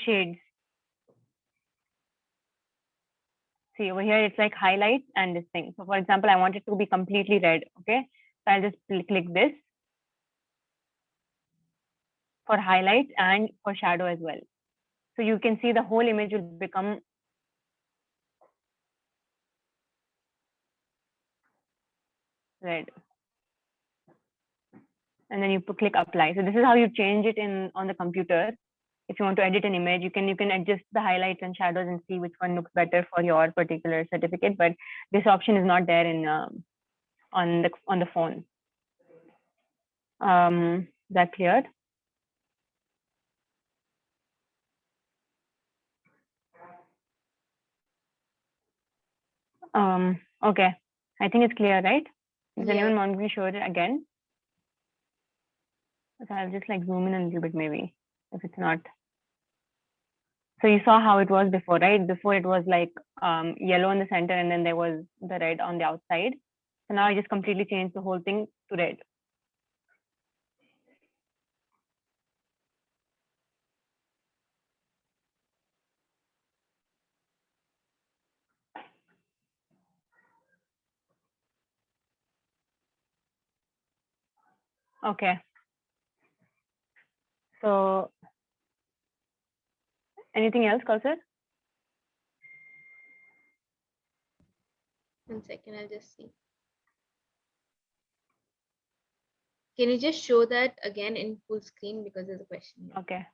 shades. See over here, it's like highlights and this thing. So for example, I want it to be completely red. Okay, so I'll just click this for highlights and for shadow as well. So you can see the whole image will become red. And then you click apply. So this is how you change it on the computer. If you want to edit an image, you can adjust the highlights and shadows and see which one looks better for your particular certificate. But this option is not there in on the phone. Is that clear? Okay, I think it's clear, right? Does anyone want me to show it again? So I'll just like zoom in a little bit, maybe, if it's not. So you saw how it was before, right? Before it was like yellow in the center and then there was the red on the outside. So now I just completely changed the whole thing to red. Okay. So anything else, Kausar? 1 second, I'll just see. Can you just show that again in full screen, because there's a question here. Okay.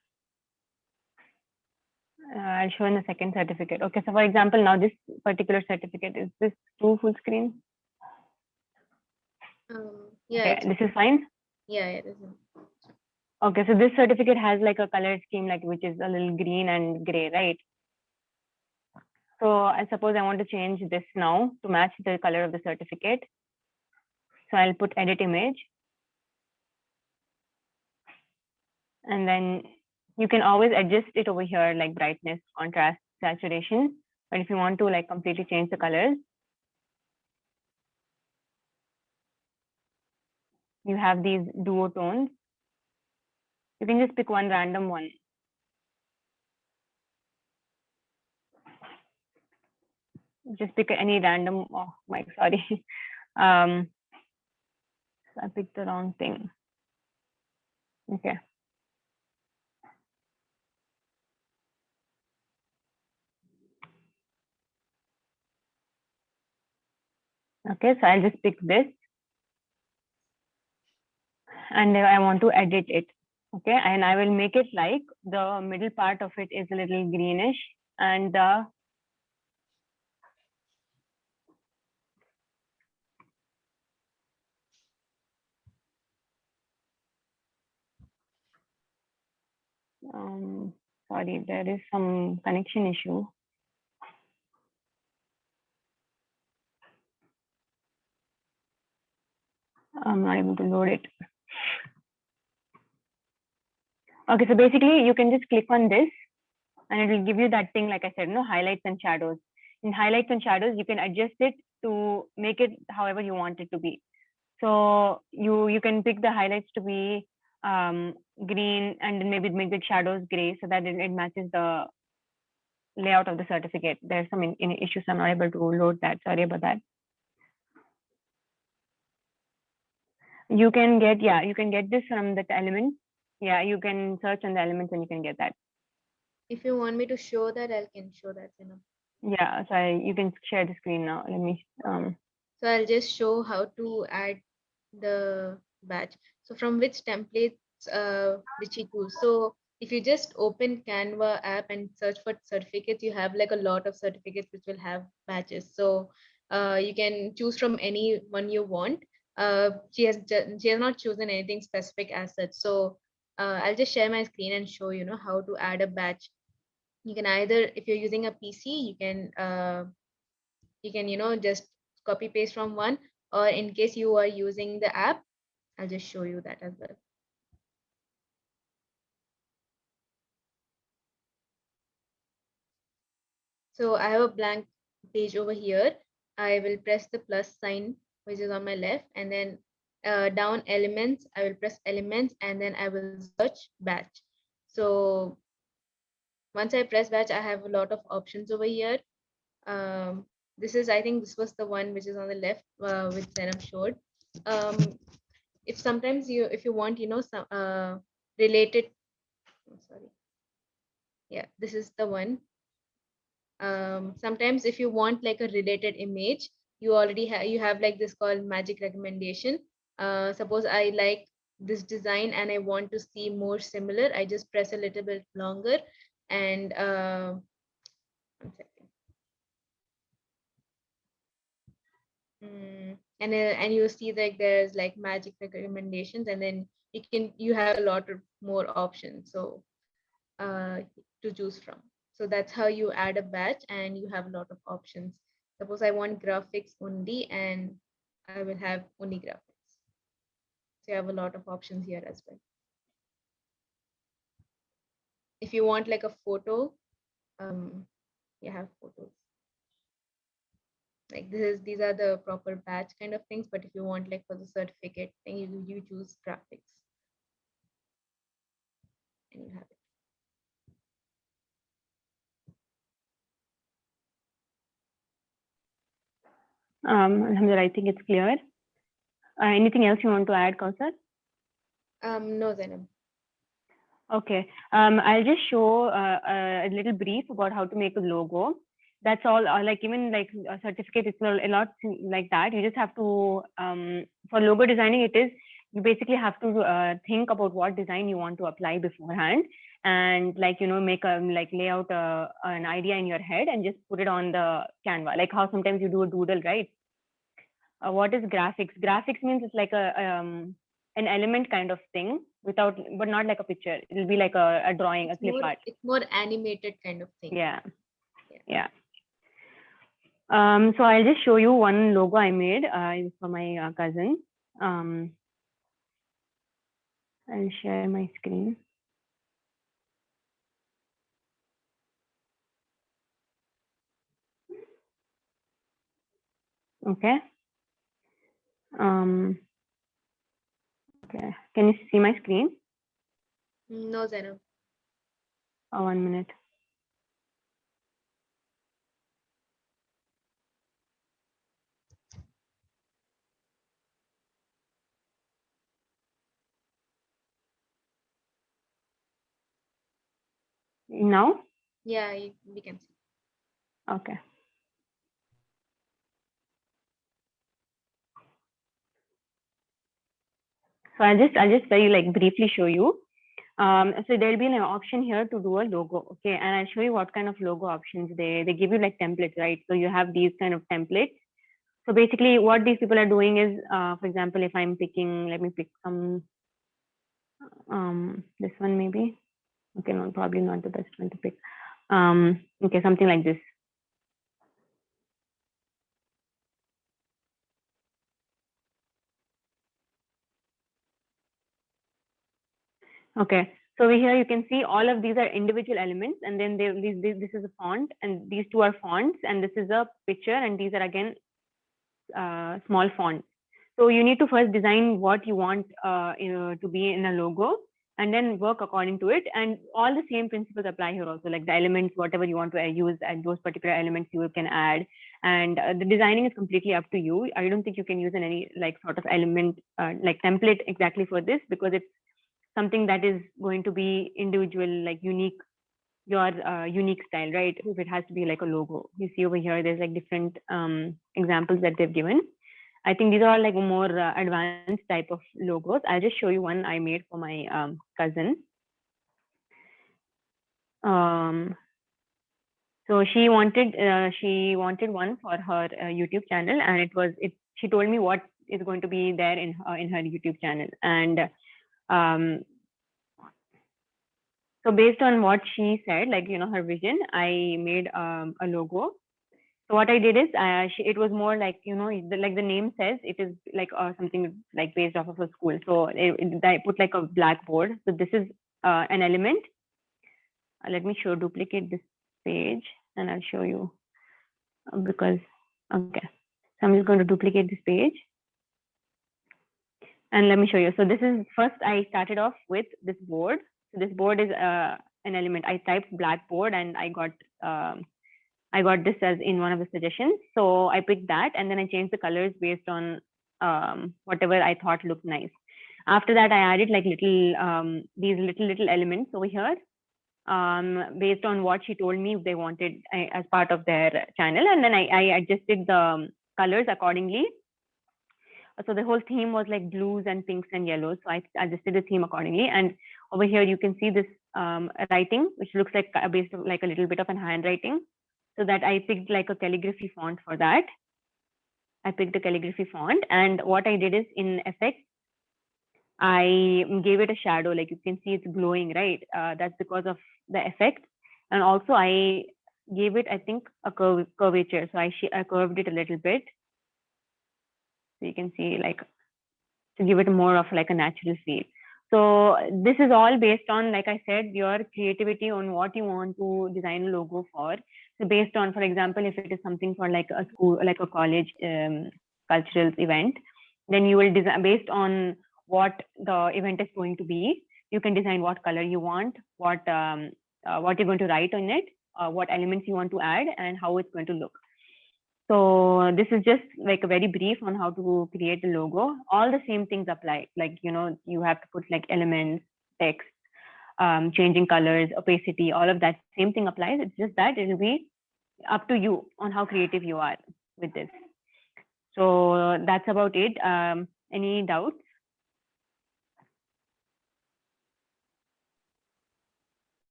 I'll show in the second certificate. Okay, so for example, now this particular certificate, is this full screen? Yeah, okay, this is fine. Yeah, this is. Okay, so this certificate has like a color scheme, like which is a little green and gray, right? So I suppose I want to change this now to match the color of the certificate. So I'll put edit image. And then you can always adjust it over here, like brightness, contrast, saturation. But if you want to like completely change the colors, you have these duo tones. You can just pick one random one. Just pick any random, oh my, sorry. So I picked the wrong thing. Okay. Okay, so I'll just pick this. And I want to edit it. Okay, and I will make it like the middle part of it is a little greenish and the sorry, there is some connection issue. I'm not able to load it. Okay, so basically you can just click on this and it will give you that thing, like I said, highlights and shadows. In highlights and shadows, you can adjust it to make it however you want it to be. So you can pick the highlights to be green and then maybe make the shadows gray so that it matches the layout of the certificate. There's some issues. I'm not able to load that. Sorry about that. You can get, you can get this from the element. Yeah, you can search on the elements and you can get that. If you want me to show that, I can show that. Yeah, so you can share the screen now. Let me. So I'll just show how to add the batch. So from which templates which you choose. So if you just open Canva app and search for certificates, you have like a lot of certificates which will have batches. So you can choose from any one you want. She has not chosen anything specific as such. So I'll just share my screen and show how to add a batch. You can either, if you're using a PC, you can just copy paste from one, or in case you are using the app, I'll just show you that as well. So I have a blank page over here. I will press the plus sign, which is on my left, and then down elements, I will press elements, and then I will search batch. So once I press batch, I have a lot of options over here. I think this was the one which is on the left, which Zainab showed. If sometimes if you want, some related, sorry. Yeah, this is the one. Sometimes if you want like a related image, you already have like this called magic recommendation. Suppose I like this design and I want to see more similar, I just press a little bit longer and 1 second. And you see like there's like magic recommendations, and then you have a lot of more options to choose from. So that's how you add a batch and you have a lot of options. Suppose I want graphics only, and I will have only graphics. So you have a lot of options here as well. If you want like a photo, you have photos. Like these are the proper batch kind of things, but if you want like for the certificate, then you choose graphics. And you have it. Alhamdulillah, I think it's clear. Anything else you want to add, Kausar? No, Zainab. Okay, I'll just show a little brief about how to make a logo. that's all. Like even like a certificate, it's a lot like that. You just have to for logo designing, it is you basically have to think about what design you want to apply beforehand, and like make a like lay out an idea in your head and just put it on the Canva. Like how sometimes you do a doodle, right? What is graphics? Graphics means it's like an element kind of thing without, but not like a picture. It'll be like a drawing, a clip art. It's more animated kind of thing. Yeah. So I'll just show you one logo I made for my cousin. I'll share my screen. Okay. Okay. Can you see my screen? No, Zainab. Oh, 1 minute. Now? Yeah, we can see. Okay. So I'll just very like briefly show you. So there'll be an option here to do a logo. Okay. And I'll show you what kind of logo options they give you, like templates, right? So you have these kind of templates. So basically what these people are doing is, for example, if I'm picking, let me pick some, this one maybe. Okay, no, probably not the best one to pick. Okay, something like this. Okay, so over here you can see all of these are individual elements, and then this is a font, and these two are fonts, and this is a picture, and these are again small fonts. So you need to first design what you want to be in a logo, and then work according to it. And all the same principles apply here also, like the elements, whatever you want to use, and those particular elements you can add. And the designing is completely up to you. I don't think you can use any like sort of element like template exactly for this, because it's something that is going to be individual, like unique, your unique style, right? If it has to be like a logo, you see over here, there's like different examples that they've given. I think these are like more advanced type of logos. I'll just show you one I made for my cousin. So she wanted one for her YouTube channel, and she told me what is going to be there in her YouTube channel. And so based on what she said, like her vision, I made a logo. So what I did is, it was more like like the name says, it is like something like based off of a school. So I put like a blackboard. So this is an element. Let me duplicate this page, and I'll show you because okay. So I'm just going to duplicate this page, and let me show you. So this is first I started off with this board. So this board is an element. I typed blackboard, and I got this as in one of the suggestions. So I picked that, and then I changed the colors based on whatever I thought looked nice. After that, I added like these little elements over here based on what she told me they wanted as part of their channel. And then I adjusted the colors accordingly. So the whole theme was like blues and pinks and yellows. So I adjusted the theme accordingly. And over here, you can see this writing, which looks like based on like a little bit of an handwriting. So that I picked like a calligraphy font for that. I picked a calligraphy font, and what I did is in effects, I gave it a shadow. Like you can see it's glowing, right? That's because of the effect. And also I gave it, I think, a curvature. So I curved it a little bit. So you can see like to give it more of like a natural feel. So this is all based on, like I said, your creativity on what you want to design a logo for. So based on, for example, if it is something for like a school, like a college cultural event, then you will design based on what the event is going to be. You can design what color you want, what you're going to write on it, what elements you want to add, and how it's going to look. So this is just like a very brief on how to create a logo. All the same things apply. Like, you have to put like elements, text, changing colors, opacity, all of that same thing applies. It's just that it will be up to you on how creative you are with this. So that's about it. Any doubts?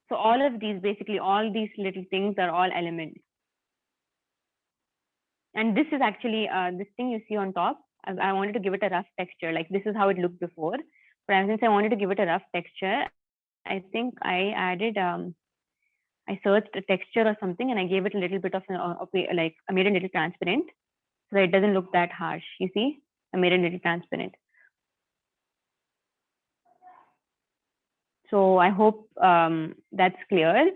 So all of these, basically all these little things are all elements. And this is actually, this thing you see on top, I wanted to give it a rough texture. Like this is how it looked before. But since I wanted to give it a rough texture, I think I added, I searched a texture or something and I gave it a little bit of, like I made it a little transparent so that it doesn't look that harsh. You see, I made it a little transparent. So I hope that's clear.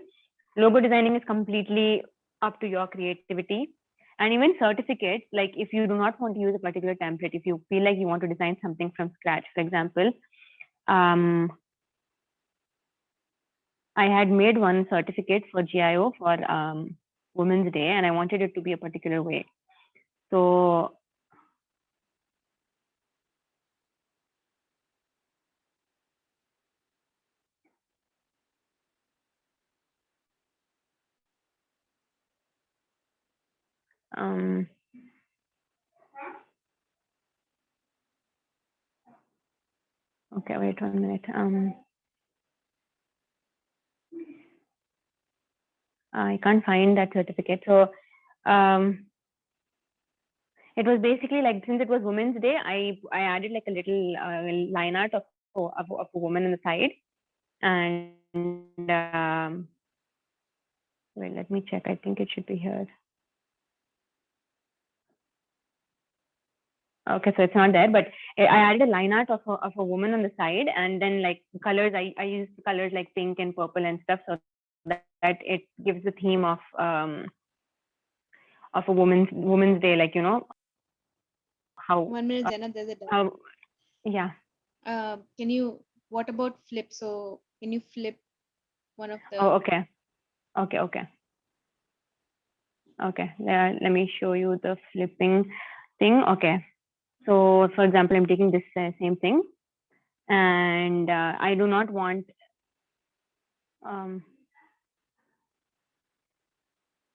Logo designing is completely up to your creativity. And even certificates, like if you do not want to use a particular template, if you feel like you want to design something from scratch, for example, I had made one certificate for GIO for Women's Day, and I wanted it to be a particular way. So okay, wait 1 minute. I can't find that certificate. So it was basically like, since it was Women's Day, I added like a little line art of a woman on the side. And wait, let me check. I think it should be here. Okay, so it's not there, but I added a line art of a woman on the side, and then like colors, I used colors like pink and purple and stuff, so that it gives the theme of a woman's day, like, you know, how 1 minute, Jenna, there's a doubt. how, yeah. Can you, what about flip? So can you flip one of the? Oh, okay. Let me show you the flipping thing. Okay, so for example, I'm taking this same thing, and I do not want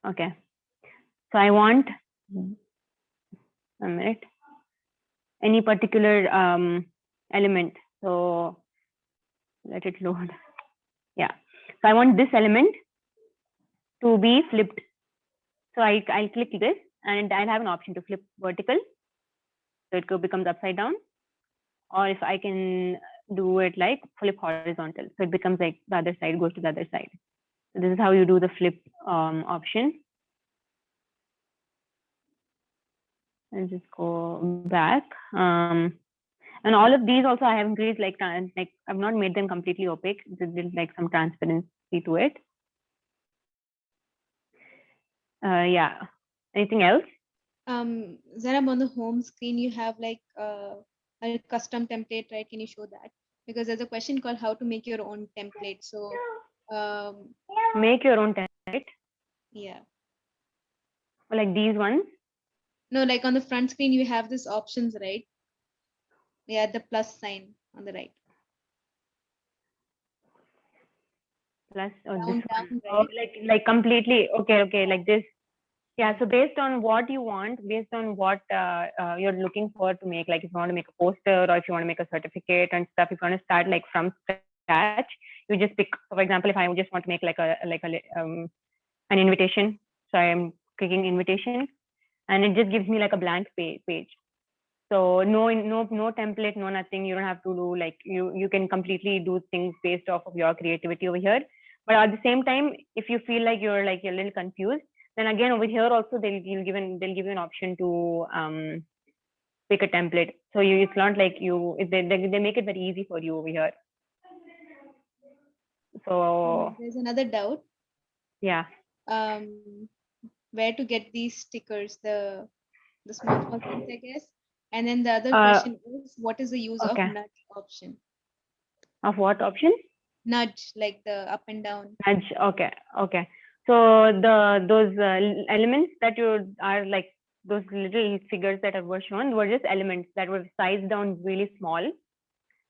okay, so I want a minute, any particular element. So let it load. Yeah, so I want this element to be flipped. So I'll click this, and I'll have an option to flip vertical, so it becomes upside down, or if I can do it like flip horizontal, so it becomes like the other side goes to the other side. So this is how you do the flip option. And just go back. And all of these also I have increased, like I've not made them completely opaque. There's like some transparency to it. Yeah. Anything else? Zainab, on the home screen, you have like a custom template, right? Can you show that? Because there's a question called how to make your own template. So make your own template. Yeah. Or like these ones? No, like on the front screen, you have these options, right? Yeah, the plus sign on the right. Plus or Down, this down, one. right? Oh, like completely. Okay, like this. Yeah, so based on what you want, based on what you're looking for to make, like if you want to make a poster or if you want to make a certificate and stuff, if you want to start like from scratch, you just pick, for example, if I just want to make like an invitation, so I am clicking invitation, and it just gives me like a blank page. So no template, no nothing. You don't have to do like, you can completely do things based off of your creativity over here. But at the same time, if you feel like you're a little confused, then again over here also they'll give you an option to pick a template. So it's not like they make it very easy for you over here. So there's another doubt. Yeah. Where to get these stickers, the small things, I guess. And then the other question is, what is the use of nudge option? Of what option? Nudge, like the up and down. Nudge. Okay. So those elements that you are like, those little figures that were shown were just elements that were sized down really small.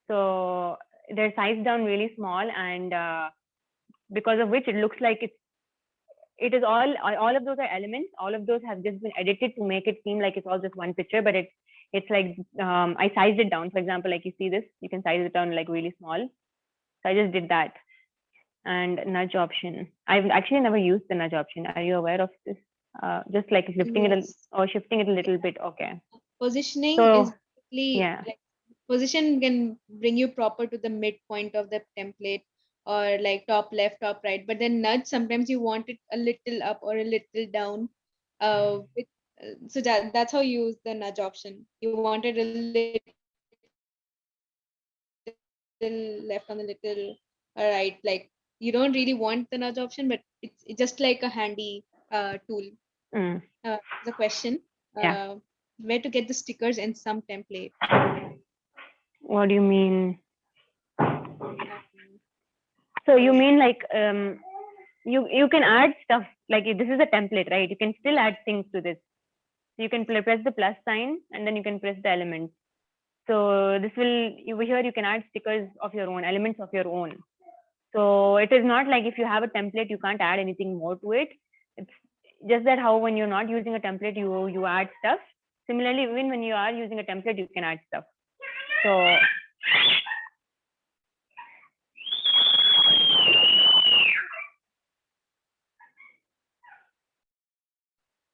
So they're sized down really small, and because of which it looks like it is all of those are elements. All of those have just been edited to make it seem like it's all just one picture, but it's like I sized it down. For example, like you see this, you can size it down like really small. So I just did that. And nudge option. I've actually never used the nudge option. Are you aware of this? Just like lifting it or shifting it a little bit. Okay. Positioning So, is basically like position can bring you proper to the midpoint of the template, or like top left, top right. But then nudge, sometimes you want it a little up or a little down. So that's how you use the nudge option. You want it a little left on the little right. Like you don't really want the nudge option, but it's just like a handy tool. The question. Where to get the stickers in some template? What do you mean? So you mean like you can add stuff, like this is a template, right? You can still add things to this. So you can press the plus sign and then you can press the elements. So this will, over here you can add stickers of your own, elements of your own. So it is not like if you have a template, you can't add anything more to it. It's just that how when you're not using a template, you add stuff. Similarly, even when you are using a template, you can add stuff. So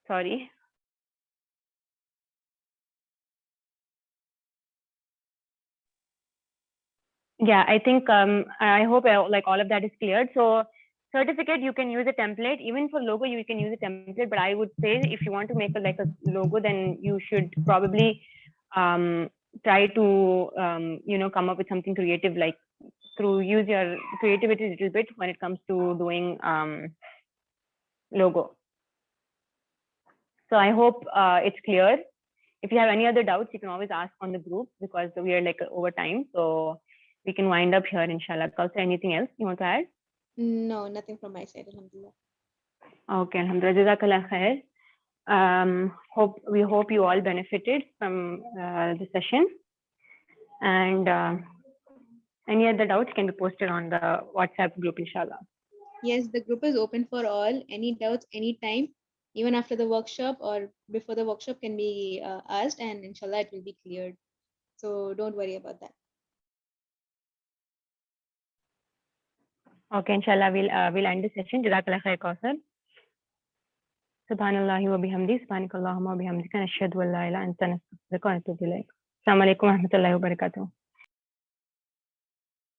sorry. Yeah, I think I hope like all of that is cleared. So certificate, you can use a template. Even for logo, you can use a template. But I would say if you want to make like a logo, then you should probably try to come up with something creative, like use your creativity a little bit when it comes to doing logo. So I hope it's clear. If you have any other doubts, you can always ask on the group, because we are like over time. So we can wind up here, inshallah. Kausar, anything else you want to add? No, nothing from my side, alhamdulillah. Okay, alhamdulillah. Jazakallah khair. We hope you all benefited from the session. And any other doubts can be posted on the WhatsApp group, inshallah. Yes, the group is open for all. Any doubts, anytime, even after the workshop or before the workshop can be asked, and inshallah it will be cleared. So don't worry about that. Okay, inshallah, we'll end the session. Jazakallah khair, Kausar. Subhanallahi wa bihamdi, subhanakallahumma wa bihamdika, nashhadu an la ilaha illa anta, nastaghfiruka wa natubu ilayk. Assalamu alaikum wa rahmatullahi wa barakatuh.